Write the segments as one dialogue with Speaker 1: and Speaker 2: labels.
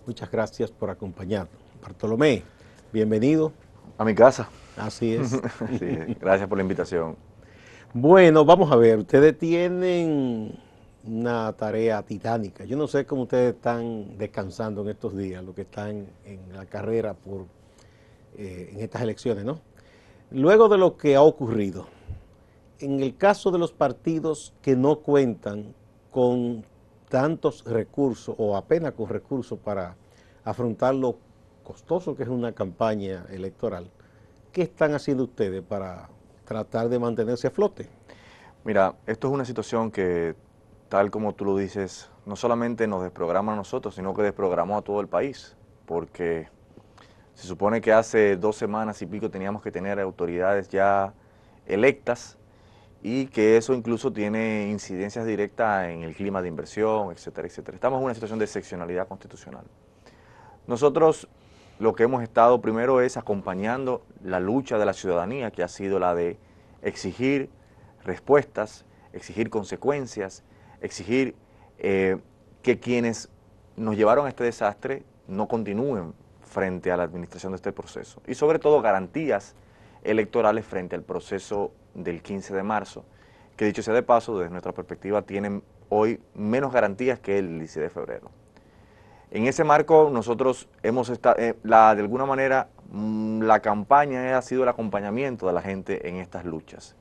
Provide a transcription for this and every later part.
Speaker 1: Muchas gracias por acompañarnos. Bartolomé, bienvenido.
Speaker 2: A mi casa.
Speaker 1: Así es.
Speaker 2: Sí, gracias por la invitación.
Speaker 1: Bueno, vamos a ver, ustedes tienen una tarea titánica. Yo no sé cómo ustedes están descansando en estos días, los que están en la carrera en estas elecciones, ¿no? Luego de lo que ha ocurrido, en el caso de los partidos que no cuentan con tantos recursos o apenas con recursos para afrontar lo costoso que es una campaña electoral, ¿qué están haciendo ustedes para tratar de mantenerse a flote?
Speaker 2: Mira, esto es una situación que, tal como tú lo dices, no solamente nos desprograma a nosotros, sino que desprogramó a todo el país, porque se supone que hace 2 semanas y pico teníamos que tener autoridades ya electas y que eso incluso tiene incidencias directas en el clima de inversión, etcétera, etcétera. Estamos en una situación de excepcionalidad constitucional. Nosotros lo que hemos estado primero es acompañando la lucha de la ciudadanía, que ha sido la de exigir respuestas, exigir consecuencias, exigir que quienes nos llevaron a este desastre no continúen frente a la administración de este proceso. Y sobre todo garantías electorales frente al proceso del 15 de marzo, que dicho sea de paso, desde nuestra perspectiva, tienen hoy menos garantías que el 16 de febrero. En ese marco nosotros hemos estado, de alguna manera, la campaña ha sido el acompañamiento de la gente en estas luchas.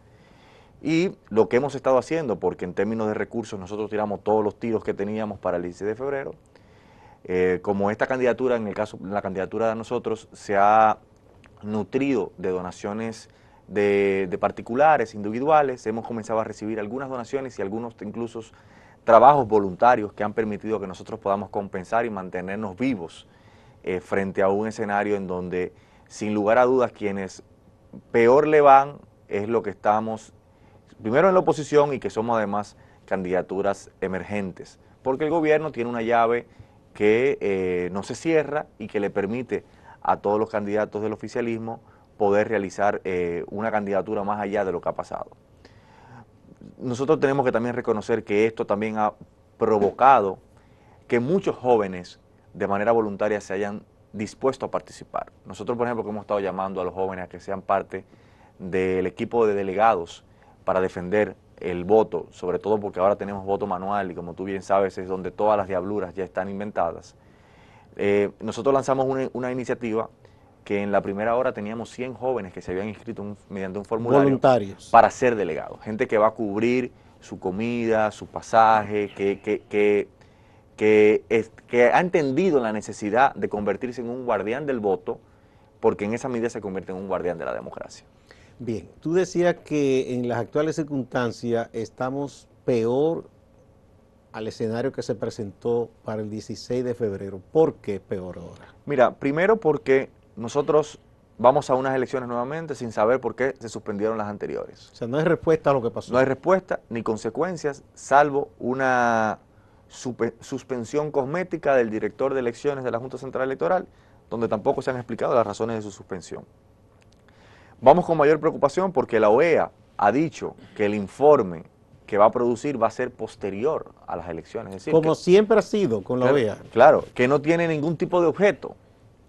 Speaker 2: Y lo que hemos estado haciendo, porque en términos de recursos nosotros tiramos todos los tiros que teníamos para el 16 de febrero, como esta candidatura, en el caso, la candidatura de nosotros, se ha nutrido de donaciones de particulares, individuales, hemos comenzado a recibir algunas donaciones y algunos incluso trabajos voluntarios que han permitido que nosotros podamos compensar y mantenernos vivos frente a un escenario en donde, sin lugar a dudas, quienes peor le van es lo que estamos, primero en la oposición y que somos además candidaturas emergentes, porque el gobierno tiene una llave que no se cierra y que le permite a todos los candidatos del oficialismo poder realizar una candidatura más allá de lo que ha pasado. Nosotros tenemos que también reconocer que esto también ha provocado que muchos jóvenes de manera voluntaria se hayan dispuesto a participar. Nosotros, por ejemplo, que hemos estado llamando a los jóvenes a que sean parte del equipo de delegados para defender el voto, sobre todo porque ahora tenemos voto manual y como tú bien sabes es donde todas las diabluras ya están inventadas. Nosotros lanzamos una iniciativa que en la primera hora teníamos 100 jóvenes que se habían inscrito mediante un formulario
Speaker 1: Voluntarios.
Speaker 2: para ser delegados, gente que va a cubrir su comida, su pasaje, que ha entendido la necesidad de convertirse en un guardián del voto, porque en esa medida se convierte en un guardián de la democracia.
Speaker 1: Bien, tú decías que en las actuales circunstancias estamos peor al escenario que se presentó para el 16 de febrero. ¿Por qué peor ahora?
Speaker 2: Mira, primero porque nosotros vamos a unas elecciones nuevamente sin saber por qué se suspendieron las anteriores.
Speaker 1: O sea, no hay respuesta a lo que pasó.
Speaker 2: No hay respuesta ni consecuencias, salvo una suspensión cosmética del director de elecciones de la Junta Central Electoral, donde tampoco se han explicado las razones de su suspensión. Vamos con mayor preocupación porque la OEA ha dicho que el informe que va a producir va a ser posterior a las elecciones. Es decir,
Speaker 1: como siempre ha sido con la OEA.
Speaker 2: Claro, que no tiene ningún tipo de objeto.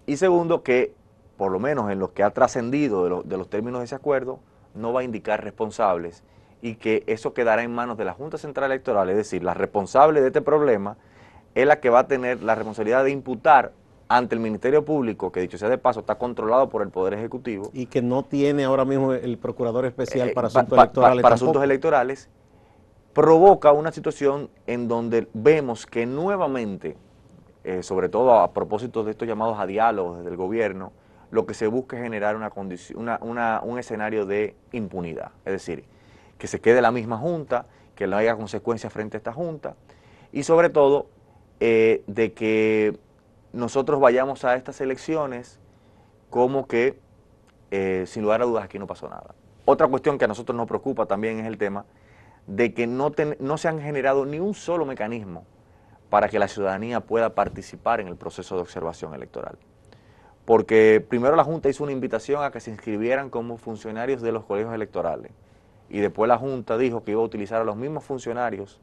Speaker 2: Y segundo, que por lo menos en lo que ha trascendido de los términos de ese acuerdo, no va a indicar responsables y que eso quedará en manos de la Junta Central Electoral, es decir, la responsable de este problema es la que va a tener la responsabilidad de imputar ante el Ministerio Público, que dicho sea de paso está controlado por el Poder Ejecutivo.
Speaker 1: Y que no tiene ahora mismo el Procurador Especial para Asuntos Electorales.
Speaker 2: Para asuntos electorales, provoca una situación en donde vemos que nuevamente, sobre todo a propósito de estos llamados a diálogos desde el gobierno, lo que se busca es generar un escenario de impunidad, es decir, que se quede la misma junta, que no haya consecuencias frente a esta junta, y sobre todo de que nosotros vayamos a estas elecciones como que, sin lugar a dudas, aquí no pasó nada. Otra cuestión que a nosotros nos preocupa también es el tema de que no se han generado ni un solo mecanismo para que la ciudadanía pueda participar en el proceso de observación electoral. Porque primero la Junta hizo una invitación a que se inscribieran como funcionarios de los colegios electorales y después la Junta dijo que iba a utilizar a los mismos funcionarios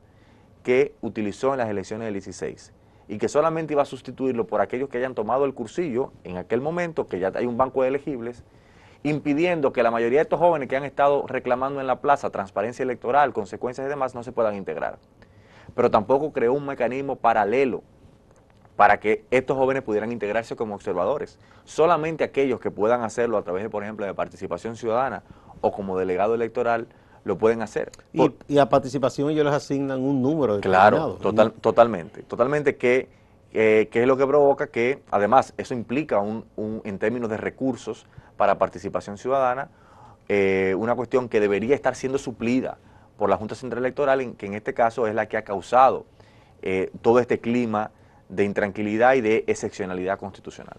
Speaker 2: que utilizó en las elecciones del 16 y que solamente iba a sustituirlo por aquellos que hayan tomado el cursillo en aquel momento, que ya hay un banco de elegibles, impidiendo que la mayoría de estos jóvenes que han estado reclamando en la plaza transparencia electoral, consecuencias y demás, no se puedan integrar. Pero tampoco creó un mecanismo paralelo para que estos jóvenes pudieran integrarse como observadores. Solamente aquellos que puedan hacerlo a través de, por ejemplo, de participación ciudadana o como delegado electoral, lo pueden hacer.
Speaker 1: Y a participación ellos les asignan un número
Speaker 2: determinado.
Speaker 1: Claro,
Speaker 2: totalmente que es lo que provoca que, además, eso implica en términos de recursos para participación ciudadana, una cuestión que debería estar siendo suplida por la Junta Central Electoral, que en este caso es la que ha causado todo este clima de intranquilidad y de excepcionalidad constitucional.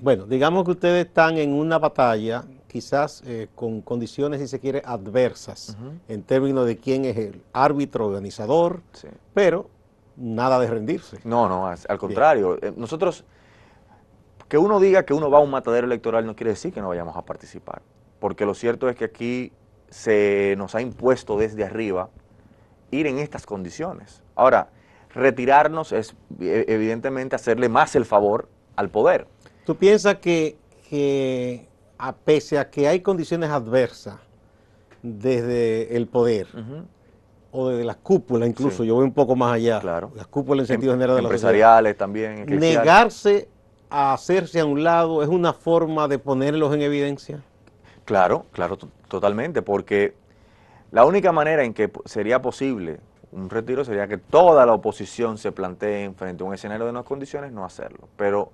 Speaker 1: Bueno, digamos que ustedes están en una batalla, quizás con condiciones, si se quiere, adversas, en términos de quién es el árbitro organizador, sí, pero nada de rendirse.
Speaker 2: No, al contrario. Nosotros, que uno diga que uno va a un matadero electoral no quiere decir que no vayamos a participar, porque lo cierto es que aquí se nos ha impuesto desde arriba ir en estas condiciones. Ahora, retirarnos es evidentemente hacerle más el favor al poder.
Speaker 1: ¿Tú piensas que pese a que hay condiciones adversas desde el poder, o desde las cúpulas incluso, sí, yo voy un poco más allá,
Speaker 2: claro,
Speaker 1: las cúpulas en sentido general de la sociedad,
Speaker 2: empresariales también,
Speaker 1: negarse a hacerse a un lado es una forma de ponerlos en evidencia?
Speaker 2: Claro, totalmente, porque la única manera en que sería posible un retiro sería que toda la oposición se plantee frente a un escenario de no condiciones, no hacerlo. Pero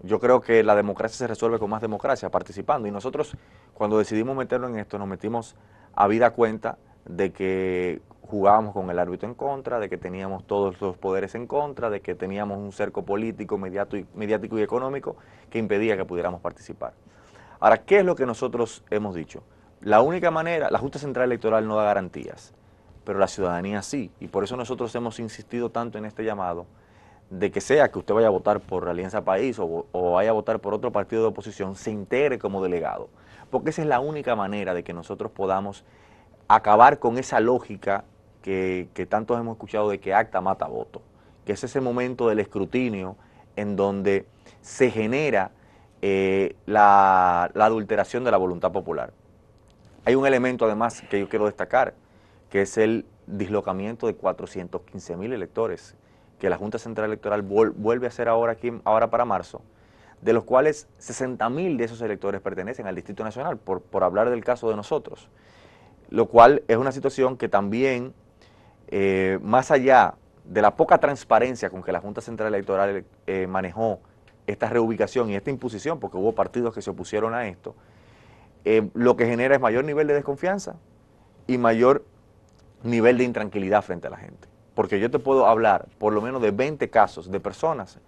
Speaker 2: yo creo que la democracia se resuelve con más democracia, participando. Y nosotros, cuando decidimos meterlo en esto, nos metimos a vida cuenta de que jugábamos con el árbitro en contra, de que teníamos todos los poderes en contra, de que teníamos un cerco político, mediático y económico que impedía que pudiéramos participar. Ahora, ¿qué es lo que nosotros hemos dicho? La única manera, la Junta Central Electoral no da garantías, pero la ciudadanía sí, y por eso nosotros hemos insistido tanto en este llamado, de que sea que usted vaya a votar por Alianza País o vaya a votar por otro partido de oposición, se integre como delegado, porque esa es la única manera de que nosotros podamos acabar con esa lógica que tantos hemos escuchado de que acta mata voto, que es ese momento del escrutinio en donde se genera la adulteración de la voluntad popular. Hay un elemento además que yo quiero destacar, que es el dislocamiento de 415,000 electores que la Junta Central Electoral vuelve a hacer ahora para marzo, de los cuales 60,000 de esos electores pertenecen al Distrito Nacional, por hablar del caso de nosotros, lo cual es una situación que también, más allá de la poca transparencia con que la Junta Central Electoral manejó esta reubicación y esta imposición, porque hubo partidos que se opusieron a esto, lo que genera es mayor nivel de desconfianza y mayor nivel de intranquilidad frente a la gente. Porque yo te puedo hablar por lo menos de 20 casos de personas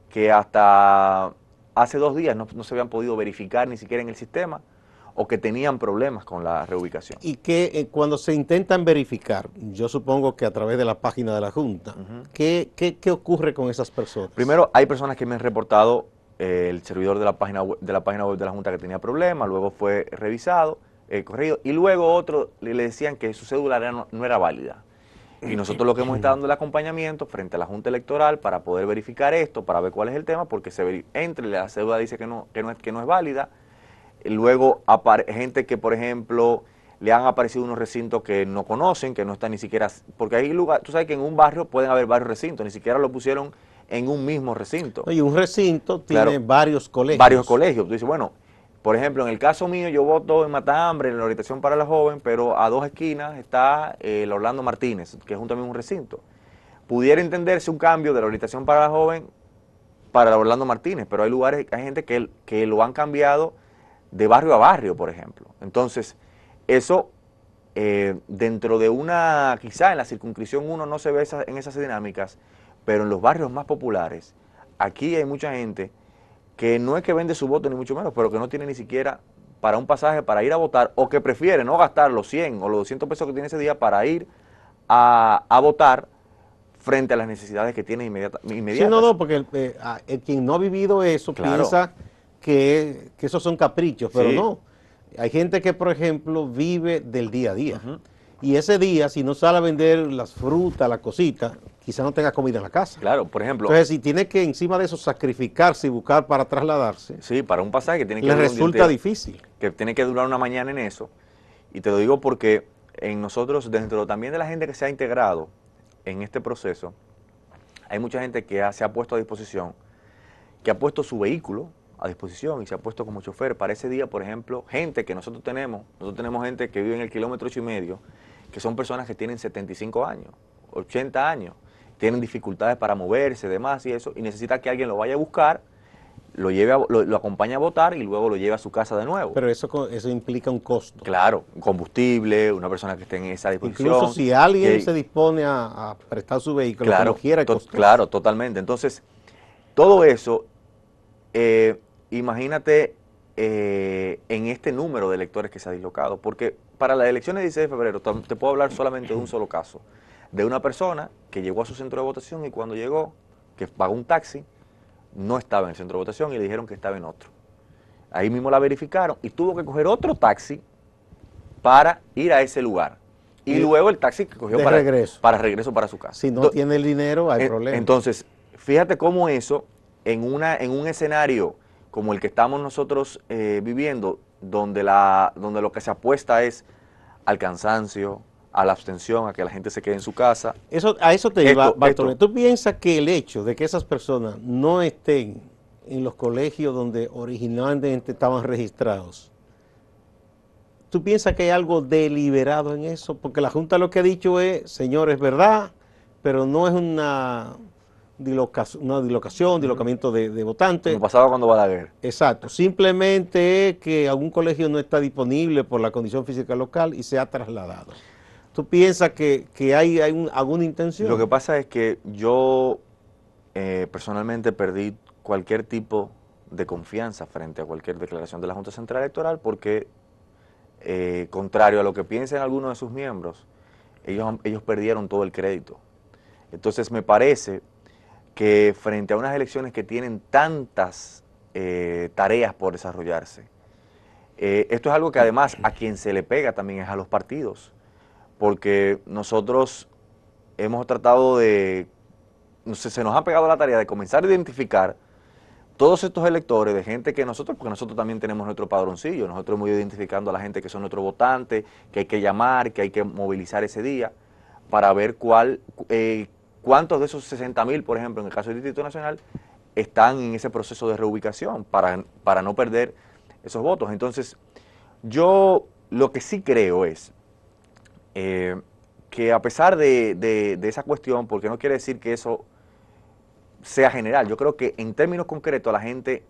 Speaker 2: que hasta hace 2 días no se habían podido verificar ni siquiera en el sistema o que tenían problemas con la reubicación.
Speaker 1: Y que cuando se intentan verificar, yo supongo que a través de la página de la Junta, ¿qué ocurre con esas personas?
Speaker 2: Primero, hay personas que me han reportado el servidor de la página web de la Junta que tenía problemas, luego fue revisado, corregido, y luego otro le decían que su cédula no era válida. Y nosotros lo que hemos estado dando el acompañamiento frente a la Junta Electoral para poder verificar esto, para ver cuál es el tema, porque entre la cédula dice que no es válida, y luego gente que, por ejemplo, le han aparecido unos recintos que no conocen, que no están ni siquiera, porque hay lugares, tú sabes que en un barrio pueden haber varios recintos, ni siquiera lo pusieron en un mismo recinto.
Speaker 1: Y un recinto tiene varios colegios.
Speaker 2: Varios colegios. Tú dices, bueno, por ejemplo, en el caso mío, yo voto en Matambre, en la orientación para la joven, pero a 2 esquinas está el Orlando Martínez, que es también un recinto. Pudiera entenderse un cambio de la orientación para la joven para el Orlando Martínez, pero hay lugares, hay gente que lo han cambiado de barrio a barrio, por ejemplo. Entonces, eso dentro de quizá en la circunscripción 1 no se ve en esas dinámicas, pero en los barrios más populares, aquí hay mucha gente que no es que vende su voto ni mucho menos, pero que no tiene ni siquiera para un pasaje para ir a votar, o que prefiere no gastar los 100 o los 200 pesos que tiene ese día para ir a votar frente a las necesidades que tiene inmediatas.
Speaker 1: Sí, no, porque quien no ha vivido eso piensa que esos son caprichos, pero no. Hay gente que, por ejemplo, vive del día a día.
Speaker 2: Ujú.
Speaker 1: Y ese día, si no sale a vender las frutas, las cositas, quizá no tenga comida en la casa.
Speaker 2: Claro, por ejemplo,
Speaker 1: Entonces, si tiene que encima de eso sacrificarse y buscar para trasladarse,
Speaker 2: sí, para un pasaje que tiene que
Speaker 1: le
Speaker 2: durar un día
Speaker 1: resulta
Speaker 2: entero,
Speaker 1: difícil.
Speaker 2: que tiene que durar una mañana en eso. Y te lo digo porque en nosotros, dentro también de la gente que se ha integrado en este proceso, hay mucha gente que se ha puesto a disposición, que ha puesto su vehículo a disposición y se ha puesto como chofer para ese día, por ejemplo, gente que nosotros tenemos gente que vive en el kilómetro 8,5, que son personas que tienen 75 años, 80 años, tienen dificultades para moverse, demás y eso, y necesita que alguien lo vaya a buscar, lo lleve lo acompañe a votar y luego lo lleve a su casa de nuevo.
Speaker 1: Pero eso implica un costo.
Speaker 2: Claro, un combustible, una persona que esté en esa
Speaker 1: Incluso
Speaker 2: disposición.
Speaker 1: si alguien
Speaker 2: Que,
Speaker 1: se dispone a prestar su vehículo, como
Speaker 2: claro,
Speaker 1: quiera, es costoso.
Speaker 2: claro, totalmente. Entonces, todo eso, imagínate en este número de electores que se ha dislocado, porque para las elecciones del 16 de febrero te puedo hablar solamente de un solo caso, de una persona que llegó a su centro de votación y cuando llegó, que pagó un taxi, no estaba en el centro de votación y le dijeron que estaba en otro. Ahí mismo la verificaron y tuvo que coger otro taxi para ir a ese lugar. Y luego el taxi que cogió para regreso para su casa.
Speaker 1: Si no tiene el dinero, hay problema.
Speaker 2: Entonces, fíjate cómo eso, en un escenario como el que estamos nosotros viviendo, donde lo que se apuesta es al cansancio, a la abstención, a que la gente se quede en su casa.
Speaker 1: A eso te iba, Bartolomé. ¿Tú piensas que el hecho de que esas personas no estén en los colegios donde originalmente estaban registrados, tú piensas que hay algo deliberado en eso? Porque la Junta lo que ha dicho es, señores, verdad, pero no es una dislocamiento de votantes.
Speaker 2: Como pasaba cuando Balaguer.
Speaker 1: Exacto, simplemente es que algún colegio no está disponible por la condición física local y se ha trasladado. ¿Tú piensas que hay alguna intención?
Speaker 2: Lo que pasa es que yo personalmente perdí cualquier tipo de confianza frente a cualquier declaración de la Junta Central Electoral porque, contrario a lo que piensen algunos de sus miembros, ellos perdieron todo el crédito. Entonces me parece que frente a unas elecciones que tienen tantas tareas por desarrollarse, esto es algo que además a quien se le pega también es a los partidos, porque nosotros hemos tratado de, se nos ha pegado la tarea de comenzar a identificar todos estos electores de gente que nosotros, porque nosotros también tenemos nuestro padroncillo, nosotros hemos ido identificando a la gente que son nuestros votantes, que hay que llamar, que hay que movilizar ese día, para ver cuántos de esos 60,000, por ejemplo, en el caso del Distrito Nacional, están en ese proceso de reubicación para no perder esos votos. Entonces, yo lo que sí creo es que a pesar de esa cuestión, porque no quiere decir que eso sea general, yo creo que en términos concretos la gente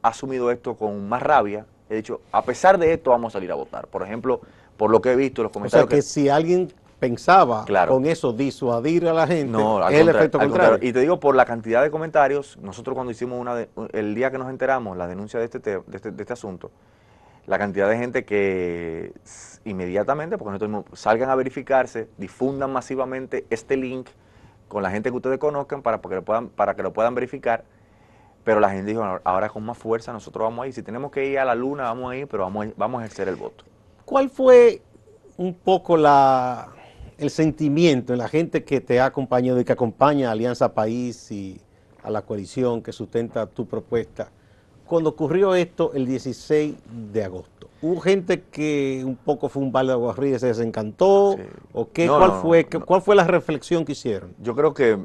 Speaker 2: ha asumido esto con más rabia. He dicho, a pesar de esto vamos a salir a votar. Por ejemplo, por lo que he visto, los comentarios.
Speaker 1: O sea, que si alguien pensaba con eso disuadir a la gente,
Speaker 2: no,
Speaker 1: es el efecto contrario.
Speaker 2: Y te digo, por la cantidad de comentarios, nosotros cuando hicimos el día que nos enteramos, la denuncia de este asunto, la cantidad de gente que inmediatamente, porque nosotros salgan a verificarse, difundan masivamente este link con la gente que ustedes conozcan para que lo puedan verificar, pero la gente dijo, ahora con más fuerza nosotros vamos a ir, si tenemos que ir a la luna vamos a ir, pero vamos a ejercer el voto.
Speaker 1: ¿Cuál fue un poco el sentimiento en la gente que te ha acompañado y que acompaña a Alianza País y a la coalición que sustenta tu propuesta cuando ocurrió esto el 16 de agosto? ¿Hubo gente que un poco fue un balde de agua fría y se desencantó? Sí. ¿O qué? ¿Cuál fue la reflexión que hicieron?
Speaker 2: Yo creo que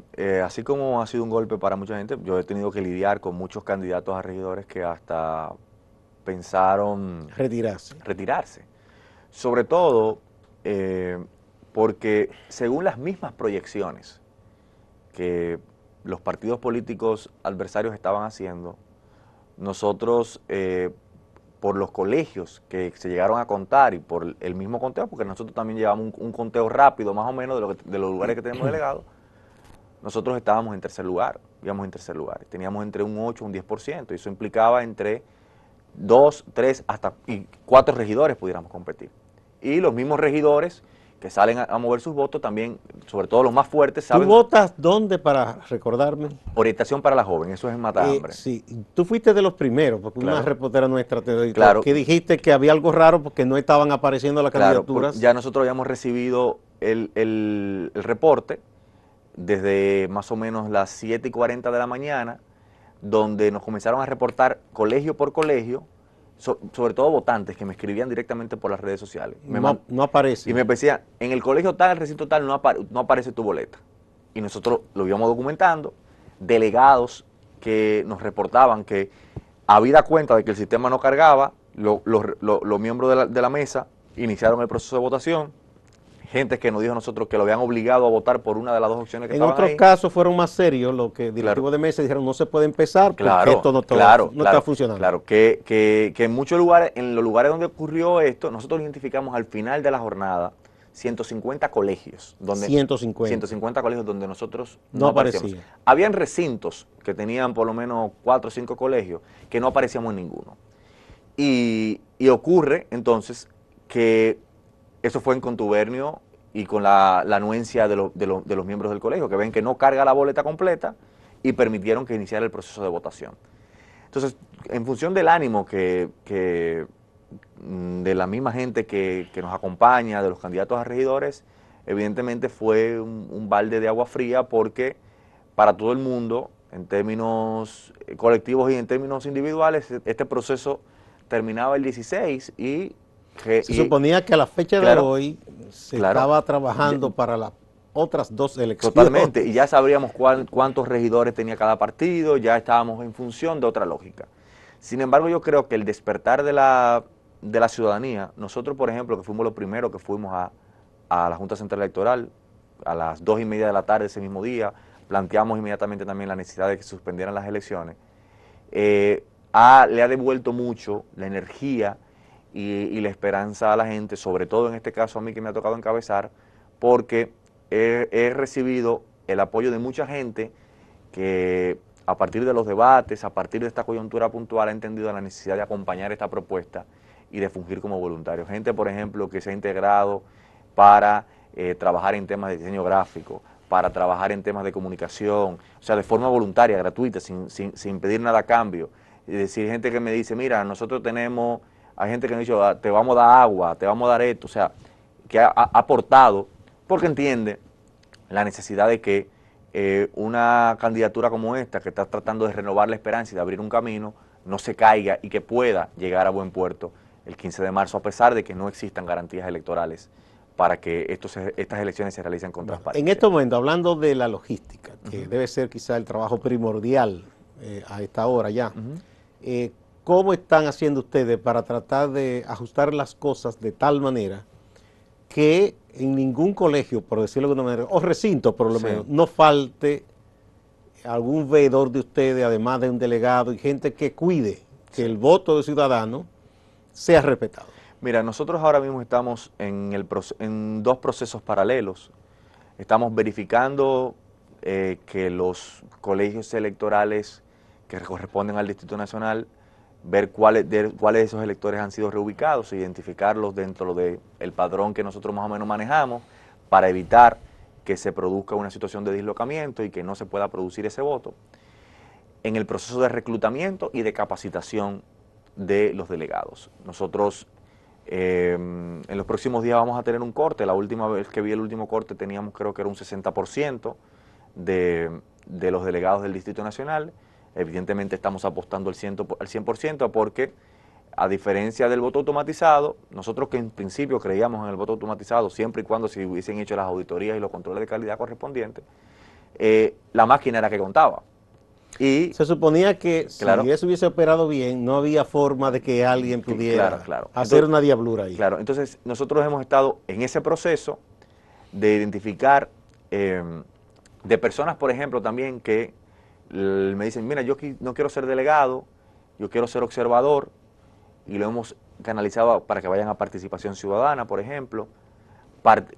Speaker 2: así como ha sido un golpe para mucha gente, yo he tenido que lidiar con muchos candidatos a regidores que hasta pensaron retirarse. Sobre todo porque según las mismas proyecciones que los partidos políticos adversarios estaban haciendo, nosotros, por los colegios que se llegaron a contar y por el mismo conteo, porque nosotros también llevamos un conteo rápido más o menos de los lugares que tenemos delegados, nosotros estábamos en tercer lugar, íbamos en tercer lugar, teníamos entre un 8 y un 10%, y eso implicaba entre 2, 3, hasta 4 regidores pudiéramos competir. Y los mismos regidores que salen a mover sus votos también, sobre todo los más fuertes,
Speaker 1: ¿Tú
Speaker 2: saben.
Speaker 1: votas dónde para recordarme?
Speaker 2: Orientación para la joven, eso es en Mata Hambre.
Speaker 1: Sí, tú fuiste de los primeros, porque una
Speaker 2: Claro.
Speaker 1: reportera nuestra te dedicó,
Speaker 2: Claro.
Speaker 1: que dijiste que había algo raro porque no estaban apareciendo las
Speaker 2: Claro,
Speaker 1: candidaturas.
Speaker 2: ya nosotros habíamos recibido el reporte desde más o menos las 7:40 de la mañana, donde nos comenzaron a reportar colegio por colegio, sobre todo votantes que me escribían directamente por las redes sociales.
Speaker 1: No aparece.
Speaker 2: Y me decían, en el colegio tal, el recinto tal, no aparece tu boleta. Y nosotros lo íbamos documentando, delegados que nos reportaban que, habida cuenta de que el sistema no cargaba, los miembros de la mesa iniciaron el proceso de votación. Gente que nos dijo a nosotros que lo habían obligado a votar por una de las dos opciones que estaban ahí.
Speaker 1: En otros casos fueron más serios, los que directivos de mesa dijeron no se puede empezar porque esto no está funcionando.
Speaker 2: Claro, que en muchos lugares, en los lugares donde ocurrió esto, nosotros identificamos al final de la jornada 150 colegios. 150 colegios donde nosotros no aparecíamos. Habían recintos que tenían por lo menos 4 o 5 colegios que no aparecíamos en ninguno. Y ocurre entonces que eso fue en contubernio y con la anuencia de los miembros del colegio, que ven que no carga la boleta completa y permitieron que iniciara el proceso de votación. Entonces, en función del ánimo de la misma gente que nos acompaña, de los candidatos a regidores, evidentemente fue un balde de agua fría, porque para todo el mundo, en términos colectivos y en términos individuales, este proceso terminaba el 16 y
Speaker 1: se suponía que a la fecha de hoy se estaba trabajando para las otras 2 elecciones.
Speaker 2: Totalmente, y ya sabríamos cuántos regidores tenía cada partido, ya estábamos en función de otra lógica. Sin embargo, yo creo que el despertar de la ciudadanía, nosotros, por ejemplo, que fuimos los primeros que fuimos a la Junta Central Electoral, a las 2:30 de la tarde ese mismo día, planteamos inmediatamente también la necesidad de que se suspendieran las elecciones, le ha devuelto mucho la energía y la esperanza a la gente, sobre todo en este caso a mí que me ha tocado encabezar, porque he recibido el apoyo de mucha gente que a partir de los debates, a partir de esta coyuntura puntual, ha entendido la necesidad de acompañar esta propuesta y de fungir como voluntario. Gente, por ejemplo, que se ha integrado para trabajar en temas de diseño gráfico, para trabajar en temas de comunicación, o sea, de forma voluntaria, gratuita, sin pedir nada a cambio. Es decir, gente que me dice, mira, nosotros tenemos... Hay gente que me ha dicho, te vamos a dar agua, te vamos a dar esto, o sea, que ha aportado, porque entiende la necesidad de que una candidatura como esta, que está tratando de renovar la esperanza y de abrir un camino, no se caiga y que pueda llegar a buen puerto el 15 de marzo, a pesar de que no existan garantías electorales para que estas elecciones se realicen con transparencia.
Speaker 1: En este momento, hablando de la logística, que debe ser quizá el trabajo primordial a esta hora ya, ¿cómo están haciendo ustedes para tratar de ajustar las cosas de tal manera que en ningún colegio, por decirlo de alguna manera, o recinto por lo menos, no falte algún veedor de ustedes, además de un delegado y gente que cuide que el voto de ciudadano sea respetado?
Speaker 2: Mira, nosotros ahora mismo estamos en 2 procesos paralelos. Estamos verificando que los colegios electorales que corresponden al Distrito Nacional, ver cuáles de esos electores han sido reubicados, identificarlos dentro del padrón que nosotros más o menos manejamos, para evitar que se produzca una situación de dislocamiento y que no se pueda producir ese voto. En el proceso de reclutamiento y de capacitación de los delegados. Nosotros en los próximos días vamos a tener un corte. La última vez que vi el último corte teníamos, creo que era un 60% de los delegados del Distrito Nacional. Evidentemente estamos apostando al 100% porque, a diferencia del voto automatizado, nosotros que en principio creíamos en el voto automatizado siempre y cuando se hubiesen hecho las auditorías y los controles de calidad correspondientes, la máquina era que contaba. Y
Speaker 1: se suponía que si eso hubiese operado bien, no había forma de que alguien pudiera hacer una diablura ahí.
Speaker 2: Claro, entonces nosotros hemos estado en ese proceso de identificar de personas, por ejemplo, también que me dicen, mira, yo no quiero ser delegado, yo quiero ser observador, y lo hemos canalizado para que vayan a participación ciudadana, por ejemplo.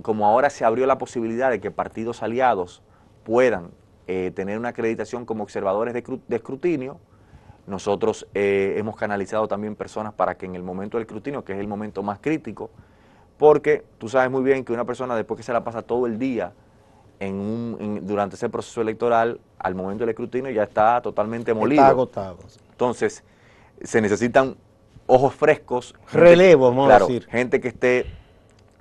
Speaker 2: Como ahora se abrió la posibilidad de que partidos aliados puedan tener una acreditación como observadores de escrutinio, nosotros hemos canalizado también personas para que en el momento del escrutinio, que es el momento más crítico, porque tú sabes muy bien que una persona después que se la pasa todo el día durante ese proceso electoral, al momento del escrutinio ya está totalmente molido.
Speaker 1: Está agotado.
Speaker 2: Entonces, se necesitan ojos frescos.
Speaker 1: Relevo, vamos a decir.
Speaker 2: Gente que esté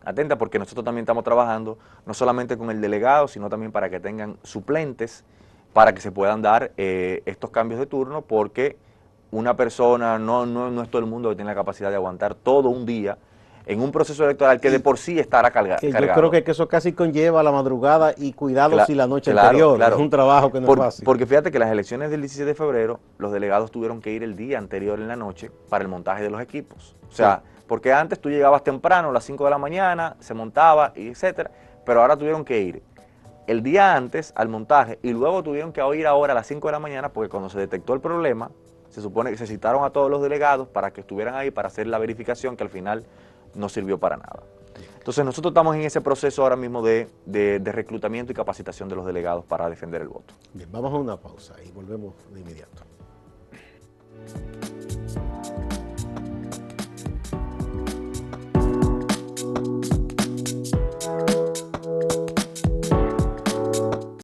Speaker 2: atenta, porque nosotros también estamos trabajando no solamente con el delegado, sino también para que tengan suplentes, para que se puedan dar estos cambios de turno, porque una persona, no es todo el mundo que tiene la capacidad de aguantar todo un día en un proceso electoral que de por sí estará cargado.
Speaker 1: Yo creo que eso casi conlleva la madrugada y cuidado si la noche anterior. Es un trabajo que no es fácil.
Speaker 2: Porque fíjate que las elecciones del 16 de febrero, los delegados tuvieron que ir el día anterior en la noche para el montaje de los equipos. O sea, porque antes tú llegabas temprano, a las 5 de la mañana, se montaba, y etcétera, pero ahora tuvieron que ir el día antes al montaje y luego tuvieron que ir ahora a las 5 de la mañana porque cuando se detectó el problema, se supone que se citaron a todos los delegados para que estuvieran ahí para hacer la verificación que al final no sirvió para nada. Entonces nosotros estamos en ese proceso ahora mismo de reclutamiento y capacitación de los delegados para defender el voto.
Speaker 1: Bien, vamos a una pausa y volvemos de inmediato.